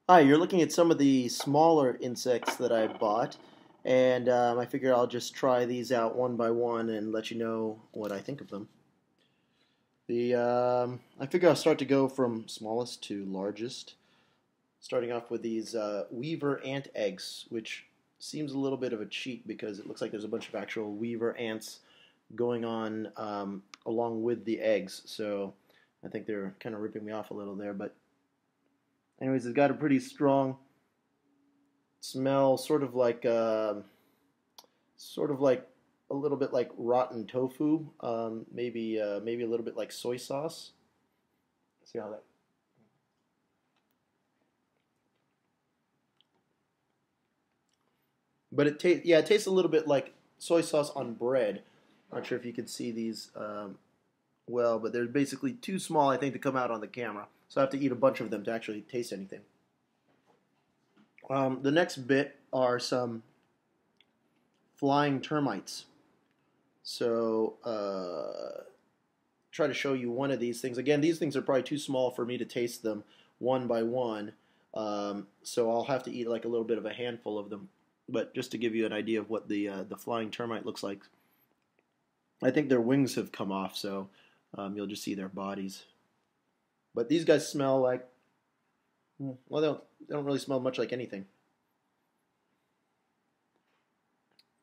Hi, you're looking at some of the smaller insects that I bought, and I figure I'll just try these out one by one and let you know what I think of them. I figure I'll start to go from smallest to largest, starting off with these weaver ant eggs, which seems a little bit of a cheat because it looks like there's a bunch of actual weaver ants going on along with the eggs, so I think they're kind of ripping me off a little there, but anyways, it's got a pretty strong smell, sort of like a little bit like rotten tofu, maybe a little bit like soy sauce. Let's see how that. But it tastes a little bit like soy sauce on bread. Not sure if you can see these well, but they're basically too small, I think, to come out on the camera. So I have to eat a bunch of them to actually taste anything. The next bit are some flying termites. So try to show you one of these things. Again, these things are probably too small for me to taste them one by one. So I'll have to eat like a little bit of a handful of them. But just to give you an idea of what the flying termite looks like, I think their wings have come off, so you'll just see their bodies. But these guys smell like, well, they don't really smell much like anything.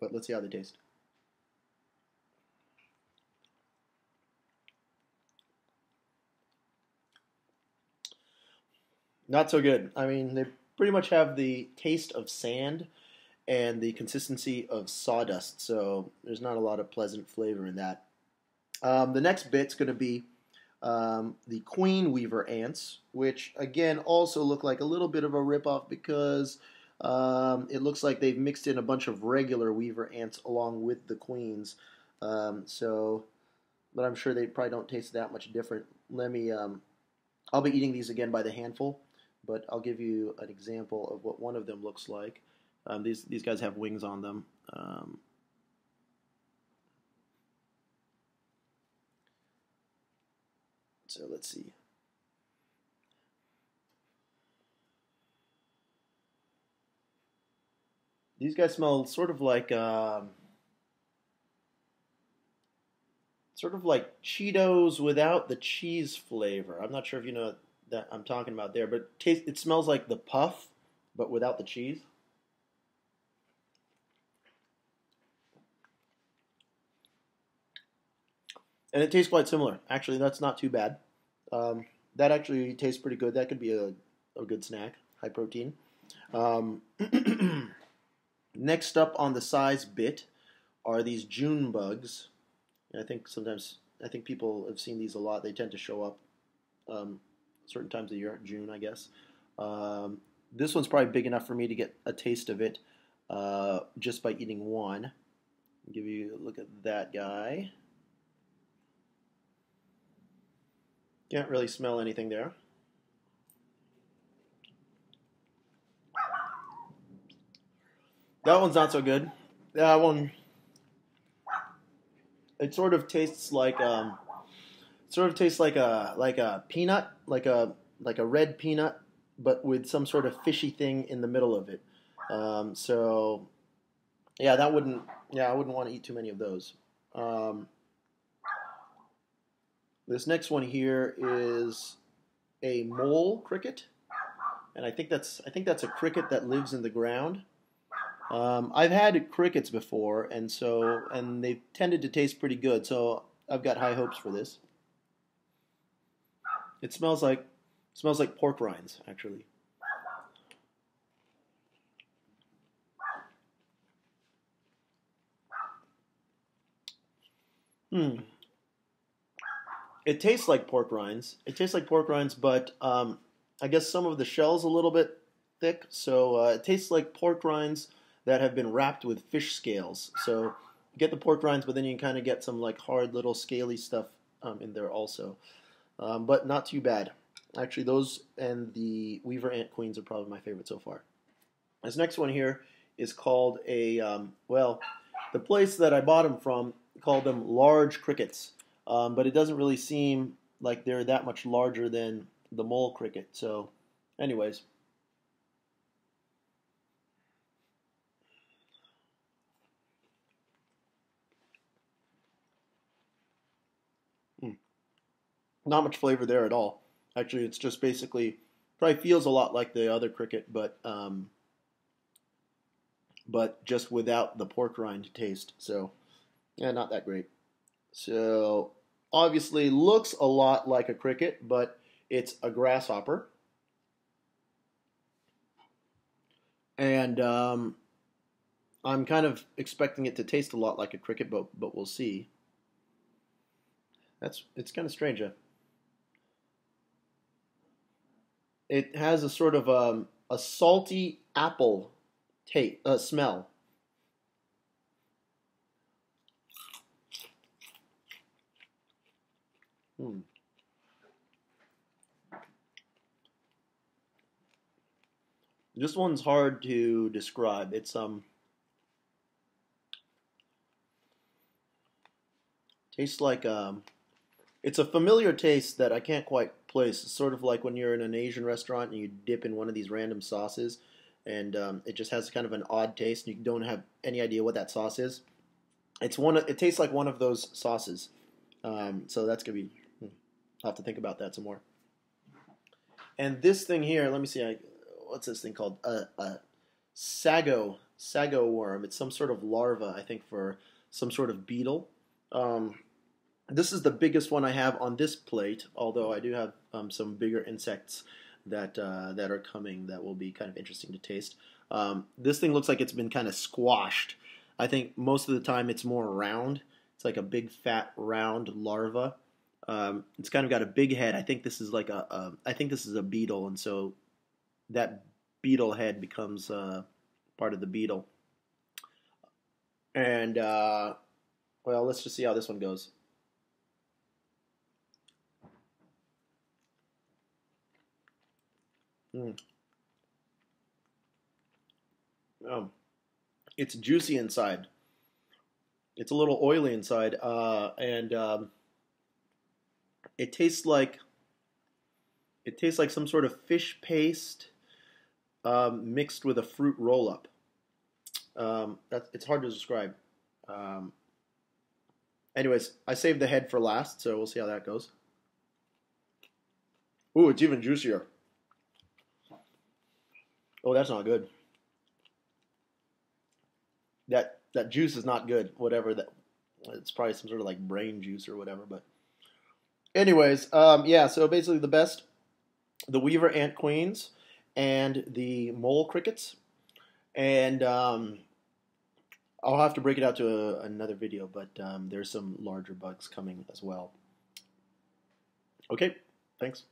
But let's see how they taste. Not so good. I mean, they pretty much have the taste of sand and the consistency of sawdust, so there's not a lot of pleasant flavor in that. The next bit's going to be the queen weaver ants, which again also look like a little bit of a ripoff because it looks like they've mixed in a bunch of regular weaver ants along with the queens. But I'm sure they probably don't taste that much different. I'll be eating these again by the handful, but I'll give you an example of what one of them looks like. These guys have wings on them. So let's see. These guys smell sort of like Cheetos without the cheese flavor. I'm not sure if you know that I'm talking about there, but it smells like the puff, but without the cheese. And it tastes quite similar. Actually, that's not too bad. That actually tastes pretty good. That could be a good snack, high protein. Um, Next up on the size bit are these June bugs. And I think people have seen these a lot. They tend to show up certain times of year, June, I guess. This one's probably big enough for me to get a taste of it just by eating one. I'll give you a look at that guy. Can't really smell anything there. That one's not so good. That one, it sort of tastes like a peanut, like a red peanut, but with some sort of fishy thing in the middle of it. So yeah, I wouldn't want to eat too many of those. Um, this next one here is a mole cricket, and I think that's a cricket that lives in the ground. I've had crickets before, and they've tended to taste pretty good, so I've got high hopes for this. It smells like pork rinds, actually. Hmm. It tastes like pork rinds. It tastes like pork rinds, but I guess some of the shell's a little bit thick, so it tastes like pork rinds that have been wrapped with fish scales. So you get the pork rinds, but then you can kind of get some like hard little scaly stuff in there also. But not too bad. Actually, those and the Weaver Ant Queens are probably my favorite so far. This next one here is called well, the place that I bought them from called them large crickets, but it doesn't really seem like they're that much larger than the mole cricket. So, anyways, Not much flavor there at all. Actually, it's just basically probably feels a lot like the other cricket, but just without the pork rind taste. So yeah, not that great. So obviously looks a lot like a cricket, but it's a grasshopper. And I'm kind of expecting it to taste a lot like a cricket, but we'll see. It's kind of strange. It has a sort of a salty apple taste smell. Hmm. This one's hard to describe. It's tastes like it's a familiar taste that I can't quite place. It's sort of like when you're in an Asian restaurant and you dip in one of these random sauces, and it just has kind of an odd taste. And you don't have any idea what that sauce is. It tastes like one of those sauces. So that's gonna be. I'll have to think about that some more. And this thing here, let me see. What's this thing called? A sago worm. It's some sort of larva, I think, for some sort of beetle. Um, this is the biggest one I have on this plate. Although I do have some bigger insects that are coming that will be kind of interesting to taste. This thing looks like it's been kind of squashed. I think most of the time it's more round. It's like a big fat round larva. It's kind of got a big head. I think this is like I think this is a beetle, and so that beetle head becomes part of the beetle. And well, let's just see how this one goes. Mm. Um, it's juicy inside. It's a little oily inside, and it tastes like some sort of fish paste mixed with a fruit roll up. It's hard to describe. Um, Anyways, I saved the head for last, so we'll see how that goes. Ooh, it's even juicier. Oh, that's not good. That juice is not good. Whatever that, it's probably some sort of like brain juice or whatever. But anyways, yeah. So basically, the weaver ant queens and the mole crickets, and I'll have to break it out to another video. But there's some larger bugs coming as well. Okay, thanks.